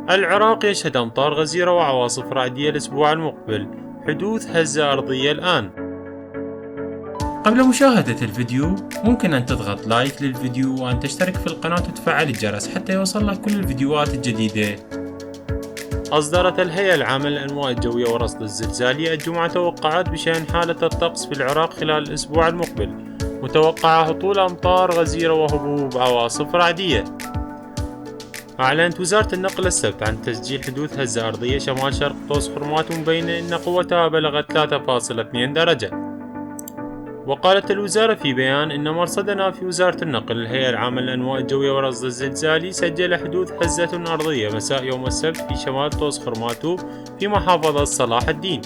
العراق يشهد أمطار غزيرة وعواصف رعدية الأسبوع المقبل. حدوث هزة أرضية الآن. قبل مشاهدة الفيديو ممكن أن تضغط لايك للفيديو وأن تشترك في القناة وتفعل الجرس حتى يوصلك كل الفيديوهات الجديدة. أصدرت الهيئة العامة للأنواع الجوية والرصد الزلزالي الجمعة توقعات بشأن حالة الطقس في العراق خلال الأسبوع المقبل، متوقع هطول أمطار غزيرة وهبوب عواصف رعدية. أعلنت وزارة النقل السبت عن تسجيل حدوث هزة أرضية شمال شرق طوس حرمات مبينة إن قوتها بلغت 3.2 درجة. وقالت الوزارة في بيان إن مرصدنا في وزارة النقل الهيئة العامة للأنواع الجوية والرصد الزلزالي سجل حدوث هزة أرضية مساء يوم السبت في شمال طوس خرماتو في محافظة صلاح الدين.